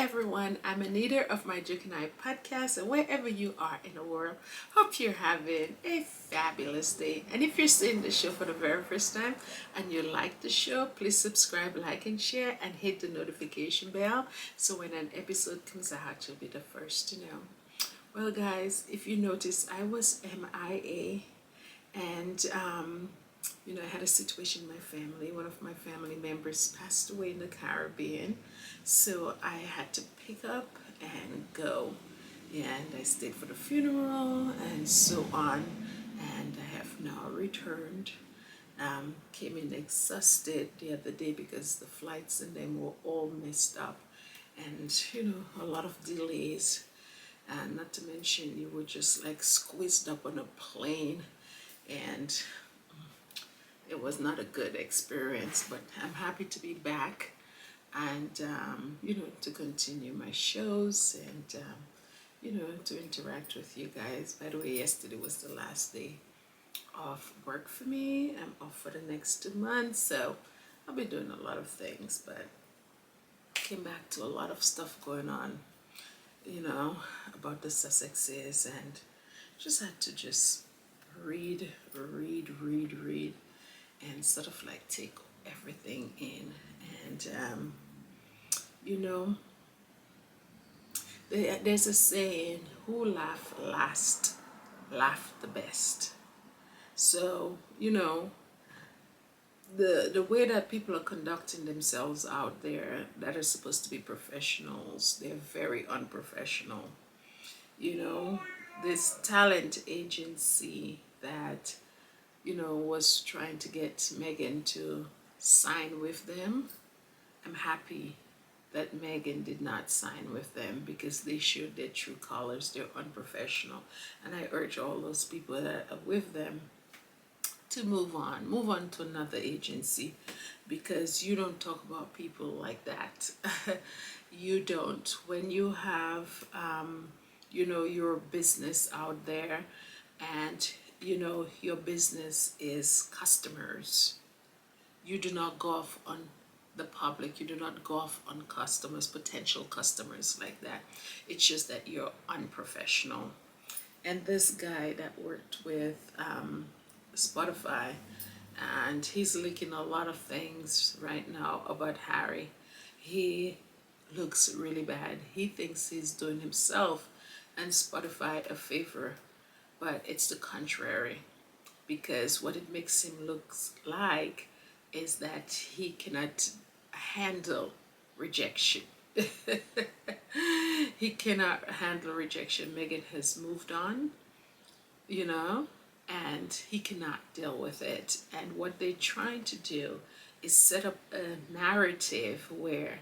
everyone, I'm Anita of My Juke and I podcast, and wherever you are in the world, hope you're having a fabulous day. And if you're seeing the show for the very first time and you like the show, please subscribe, like, and share, and hit the notification bell so when an episode comes out, you'll be the first to know. Well, guys, if you notice, I was MIA, and I had a situation in my family. One of my family members passed away in the Caribbean, so I had to pick up and go. And I stayed for the funeral and so on. And I have now returned. Came in exhausted the other day because the flights and them were all messed up, and a lot of delays. And not to mention, you were just like squeezed up on a plane, and it was not a good experience. But I'm happy to be back and to continue my shows and to interact with you guys. By the way, yesterday was the last day of work for me. I'm off for the next 2 months, so I'll be doing a lot of things, but came back to a lot of stuff going on about the Sussexes, and just had to just read, and sort of like take everything in. And there's a saying, who laugh last laugh the best. So the way that people are conducting themselves out there that are supposed to be professionals, they're very unprofessional. This talent agency that was trying to get Meghan to sign with them, I'm happy that Meghan did not sign with them because they showed their true colors. They're unprofessional, and I urge all those people that are with them to move on to another agency, because you don't talk about people like that. You don't. When you have your business out there, and your business is customers, you do not go off on the public, you do not go off on customers, potential customers like that. It's just that you're unprofessional. And this guy that worked with Spotify, and he's leaking a lot of things right now about Harry. He looks really bad. He thinks he's doing himself and Spotify a favor, but it's the contrary, because what it makes him look like is that he cannot handle rejection. He cannot handle rejection. Meghan has moved on, and he cannot deal with it. And what they're trying to do is set up a narrative where,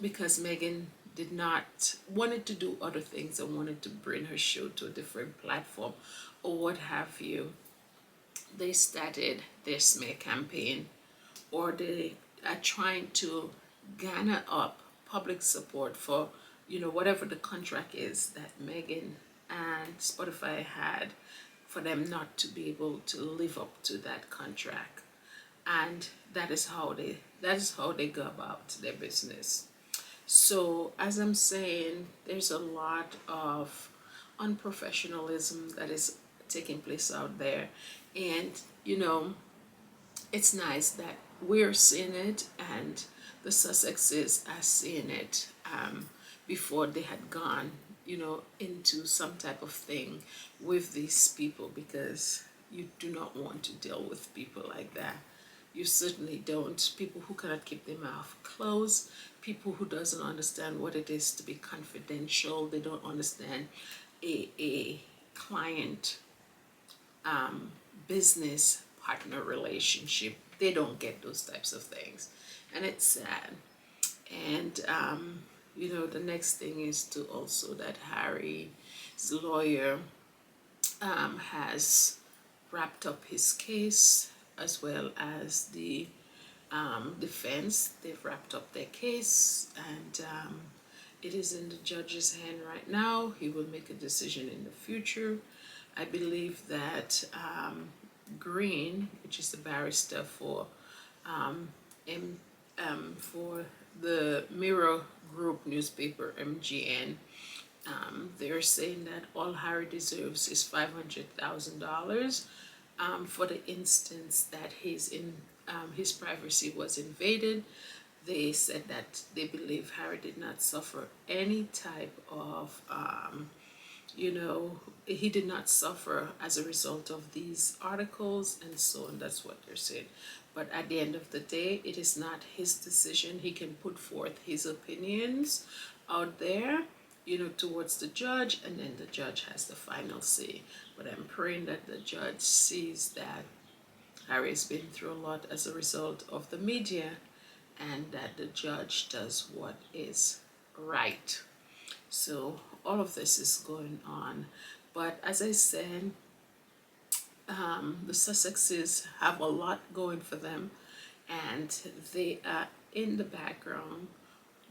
because Meghan did not wanted to do other things and wanted to bring her show to a different platform or what have you, they started their smear campaign, or they are trying to garner up public support for whatever the contract is that Meghan and Spotify had, for them not to be able to live up to that contract. And that is how they go about their business. So as I'm saying, there's a lot of unprofessionalism that is taking place out there. And it's nice that we're seeing it, and the Sussexes are seeing it before they had gone into some type of thing with these people, because you do not want to deal with people like that. You certainly don't. People who cannot keep their mouth closed, people who doesn't understand what it is to be confidential. They don't understand a client business partner relationship. They don't get those types of things, and it's sad. And the next thing is to also that Harry's lawyer has wrapped up his case, as well as the defense. They've wrapped up their case, and it is in the judge's hand right now. He will make a decision in the future. I believe that Green, which is the barrister for the Mirror Group newspaper, MGN, they're saying that all Harry deserves is $500,000 for the instance that his privacy was invaded. They said that they believe Harry did not suffer any type of he did not suffer as a result of these articles and so on. That's what they're saying. But at the end of the day, it is not his decision. He can put forth his opinions out there, towards the judge, and then the judge has the final say. But I'm praying that the judge sees that Harry's been through a lot as a result of the media, and that the judge does what is right. So all of this is going on. But as I said, the Sussexes have a lot going for them, and they are in the background,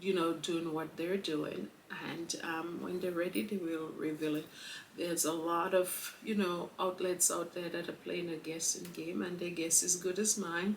doing what they're doing. And when they're ready, they will reveal it. There's a lot of, outlets out there that are playing a guessing game, and their guess is good as mine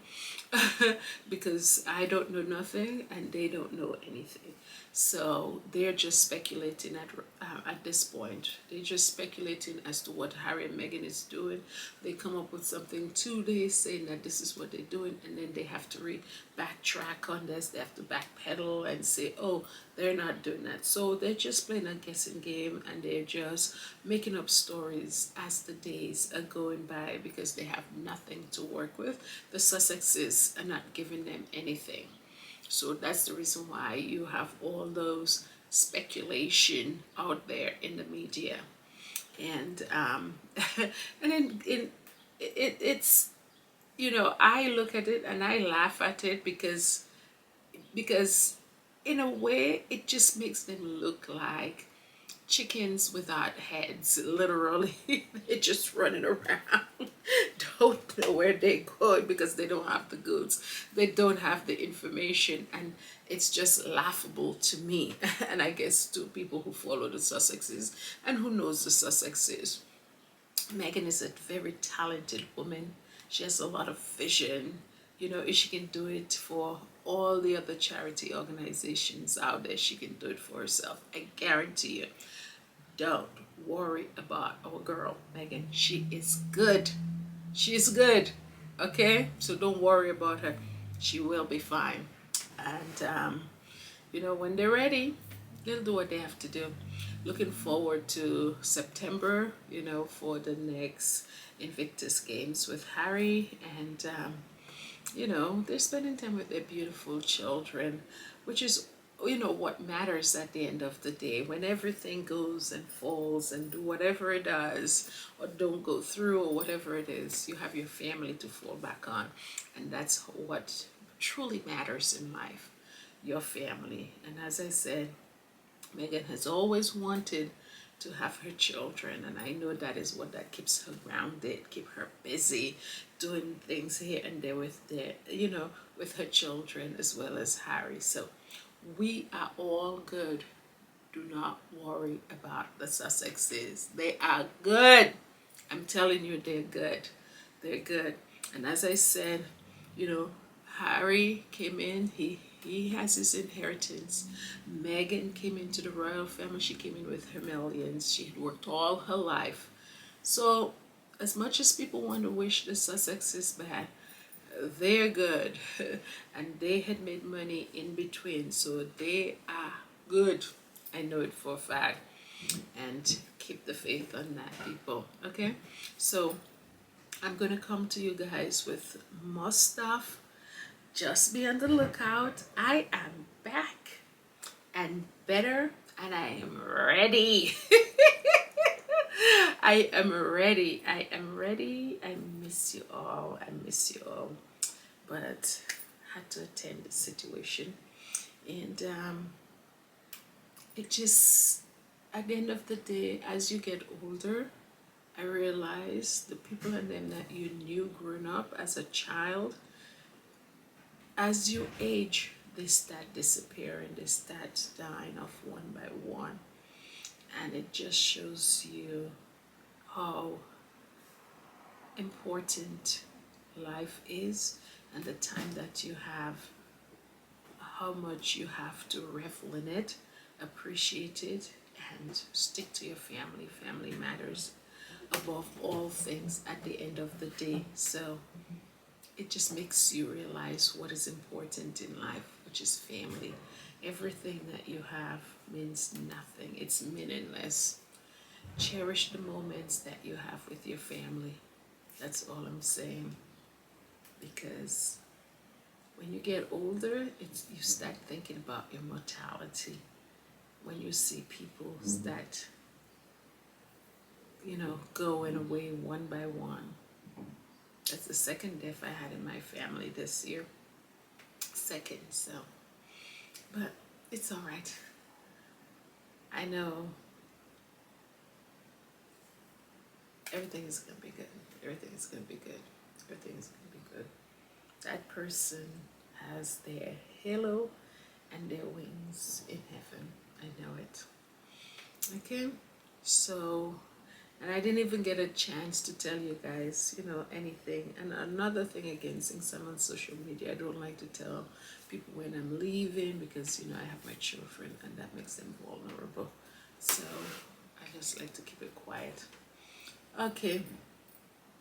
because I don't know nothing and they don't know anything. So they're just speculating at this point. They're just speculating as to what Harry and Meghan is doing. They come up with something 2 days saying that this is what they're doing, and then they have to backtrack on this. They have to backpedal and say, oh, they're not doing that. So they're just playing a guessing game, and they're just making up stories as the days are going by because they have nothing to work with. The Sussexes are not giving them anything. So that's the reason why you have all those speculation out there in the media. And and it's I look at it and I laugh at it because in a way it just makes them look like chickens without heads, literally. They're just running around, don't know where they're going because they don't have the goods, they don't have the information, and it's just laughable to me and I guess to people who follow the Sussexes and who knows the Sussexes. Meghan is a very talented woman. She has a lot of vision. If she can do it for all the other charity organizations out there, she can do it for herself. I guarantee you. Don't worry about our girl, Meghan. She is good. She's good. Okay? So don't worry about her. She will be fine. And, when they're ready, they'll do what they have to do. Looking forward to September, for the next Invictus Games with Harry. And, they're spending time with their beautiful children, which is what matters at the end of the day. When everything goes and falls and do whatever it does or don't go through or whatever it is, you have your family to fall back on, and that's what truly matters in life, your family. And as I said, Meghan has always wanted to have her children, and I know that is what that keeps her grounded, keep her busy doing things here and there with with her children as well as Harry. So we are all good. Do not worry about the Sussexes. They are good. I'm telling you, they're good. They're good. And as I said, Harry came in. He has his inheritance. Meghan came into the royal family. She came in with her millions. She had worked all her life. So as much as people want to wish the Sussexes bad, they're good. And they had made money in between. So they are good. I know it for a fact. And keep the faith on that, people. Okay? So I'm going to come to you guys with more stuff. Just be on the lookout. I am back and better, and I am ready. I am ready. I am ready. I miss you all. I miss you all. But had to attend the situation. And it just, at the end of the day, as you get older, I realize the people and them that you knew growing up as a child, as you age, they start disappearing, they start dying off one by one. And it just shows you how important life is and the time that you have, how much you have to revel in it, appreciate it, and stick to your family. Family matters above all things at the end of the day. So it just makes you realize what is important in life, which is family. Everything that you have means nothing, it's meaningless. Cherish the moments that you have with your family. That's all I'm saying. Because when you get older, you start thinking about your mortality. When you see people start, going away one by one. That's the second death I had in my family this year. Second, so. But it's all right. I know everything is going to be good. Everything is going to be good. Everything is going to be good. That person has their halo and their wings in heaven. I know it. Okay? So, and I didn't even get a chance to tell you guys, anything. And another thing again, since I'm on social media, I don't like to tell people when I'm leaving because, I have my children and that makes them vulnerable. So, I just like to keep it quiet. Okay.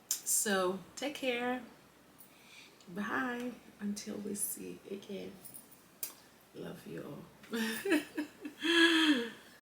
So, take care. Bye. Until we see again. Love you all.